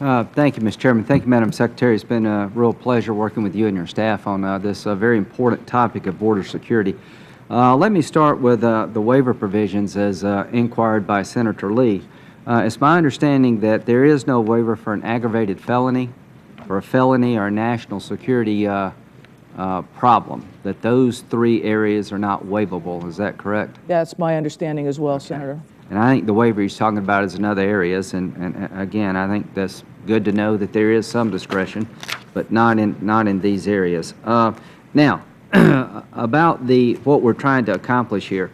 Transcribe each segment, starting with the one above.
Thank you, Mr. Chairman. Thank you, Madam Secretary. It's been a real pleasure working with you and your staff on this very important topic of border security. Let me start with the waiver provisions as inquired by Senator Lee. It's my understanding that there is no waiver for an aggravated felony, for a felony or a national security problem, that those three areas are not waivable. Is that correct? That's my understanding as well, Senator. And I think the waiver he's talking about is in other areas, and again, I think that's good to know that there is some discretion, but not in these areas. Now, about what we're trying to accomplish here,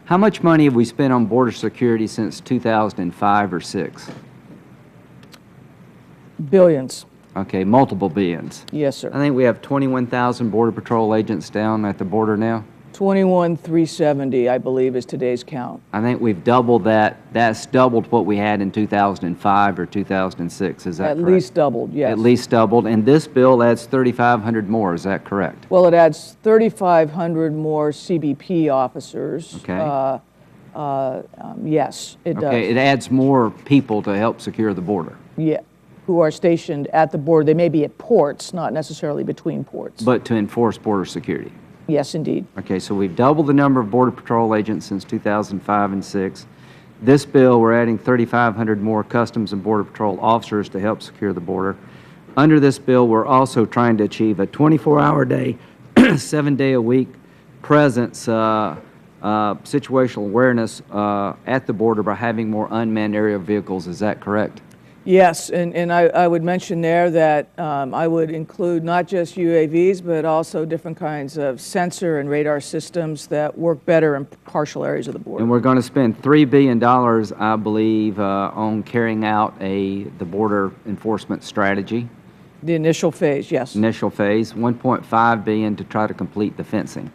how much money have we spent on border security since 2005 or 6? Billions. Okay, multiple billions. Yes, sir. I think we have 21,000 Border Patrol agents down at the border now. 21,370, I believe, is today's count. I think we've doubled that. That's doubled what we had in 2005 or 2006. Is that correct? At least doubled, yes. At least doubled. And this bill adds 3,500 more. Is that correct? Well, it adds 3,500 more CBP officers. Okay. Yes, it does. Okay, it adds more people to help secure the border. Yeah, who are stationed at the border. They may be at ports, not necessarily between ports. But to enforce border security. Yes, indeed. Okay, so we've doubled the number of Border Patrol agents since 2005 and 6. This bill, we're adding 3,500 more Customs and Border Patrol officers to help secure the border. Under this bill, we're also trying to achieve a 24-hour day, 7-day-a-week presence, situational awareness at the border by having more unmanned aerial vehicles. Is that correct? Yes, and I would mention there that I would include not just UAVs, but also different kinds of sensor and radar systems that work better in partial areas of the border. And we're going to spend $3 billion, I believe, on carrying out the border enforcement strategy. The initial phase, yes. Initial phase, $1.5 billion to try to complete the fencing.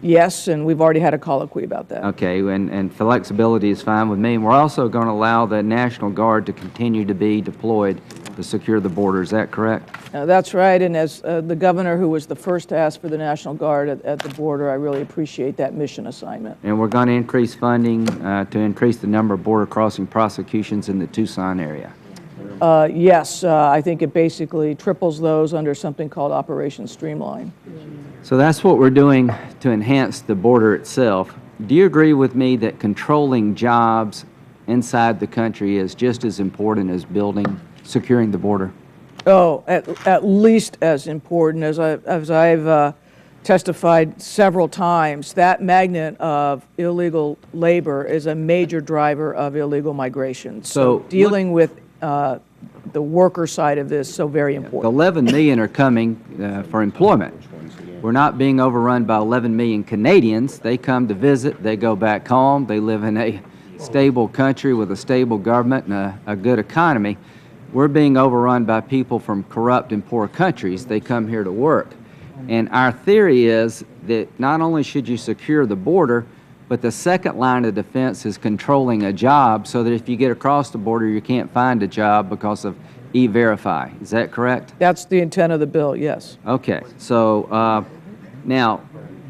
Yes, and we've already had a colloquy about that. Okay, and flexibility is fine with me. And we're also going to allow the National Guard to continue to be deployed to secure the border. Is that correct? That's right, and as the governor who was the first to ask for the National Guard at the border, I really appreciate that mission assignment. And we're going to increase funding to increase the number of border crossing prosecutions in the Tucson area. Yes, I think it basically triples those under something called Operation Streamline. So that's what we're doing to enhance the border itself. Do you agree with me that controlling jobs inside the country is just as important as securing the border? Oh, at least as important. As I've testified several times, that magnet of illegal labor is a major driver of illegal migration. So dealing with the worker side of this is so very important. 11 million are coming for employment. We're not being overrun by 11 million Canadians. They come to visit, they go back home, they live in a stable country with a stable government and a good economy. We're being overrun by people from corrupt and poor countries. They come here to work. And our theory is that not only should you secure the border, but the second line of defense is controlling a job so that if you get across the border, you can't find a job because of E-Verify. Is that correct? That's the intent of the bill, yes. Okay. So now,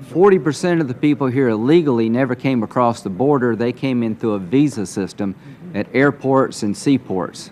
40% of the people here illegally never came across the border. They came in through a visa system at airports and seaports.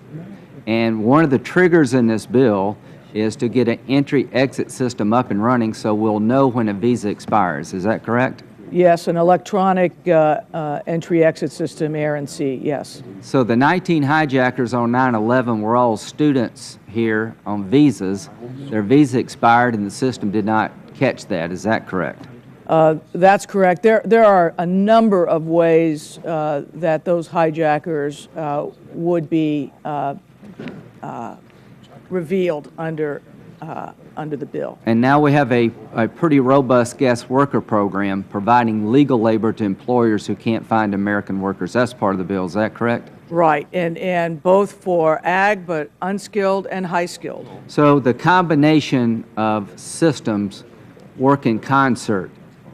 And one of the triggers in this bill is to get an entry-exit system up and running so we'll know when a visa expires. Is that correct? Yes, an electronic entry-exit system, air and sea, yes. So the 19 hijackers on 9/11 were all students here on visas. Their visa expired and the system did not catch that. Is that correct? That's correct. There are a number of ways that those hijackers would be revealed under the bill. And now we have a pretty robust guest worker program providing legal labor to employers who can't find American workers. That's part of the bill. Is that correct? Right, and both for ag, but unskilled and high-skilled. So the combination of systems work in concert,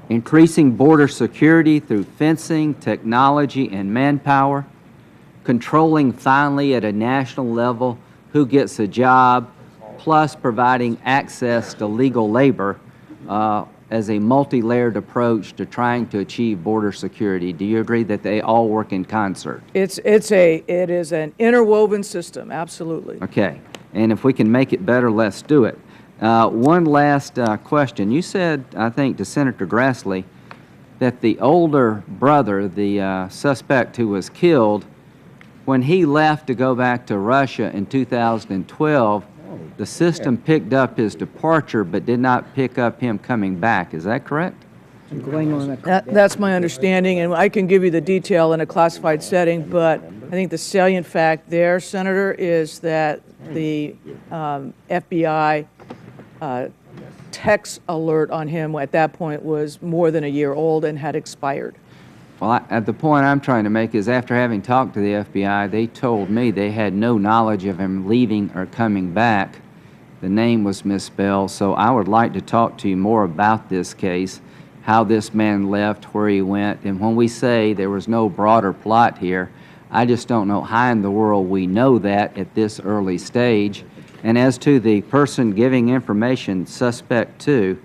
increasing border security through fencing, technology, and manpower, controlling finally at a national level who gets a job, plus providing access to legal labor as a multi-layered approach to trying to achieve border security. Do you agree that they all work in concert? It is an interwoven system, absolutely. Okay, and if we can make it better, let's do it. One last question. You said, I think, to Senator Grassley, that the older brother, the suspect who was killed, when he left to go back to Russia in 2012, the system picked up his departure but did not pick up him coming back. Is that correct? That's my understanding, and I can give you the detail in a classified setting, but I think the salient fact there, Senator, is that the FBI text alert on him at that point was more than a year old and had expired. Well, the point I'm trying to make is after having talked to the FBI, they told me they had no knowledge of him leaving or coming back. The name was misspelled, so I would like to talk to you more about this case, how this man left, where he went, and when we say there was no broader plot here, I just don't know how in the world we know that at this early stage. And as to the person giving information, suspect 2,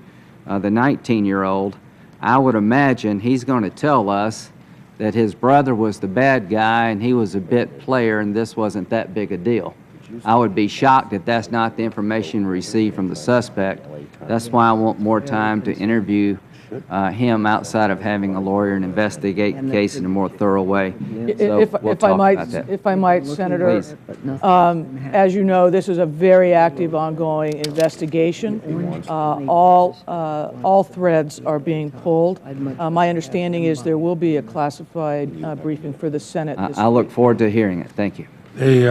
the 19-year-old, I would imagine he's going to tell us that his brother was the bad guy and he was a bit player and this wasn't that big a deal. I would be shocked if that's not the information received from the suspect. That's why I want more time to interview him outside of having a lawyer and investigate the case in a more thorough way. So we'll talk about that. If I might, Senator, Please. as you know, this is a very active, ongoing investigation. All threads are being pulled. My understanding is there will be a classified briefing for the Senate this I look forward to hearing it. Thank you.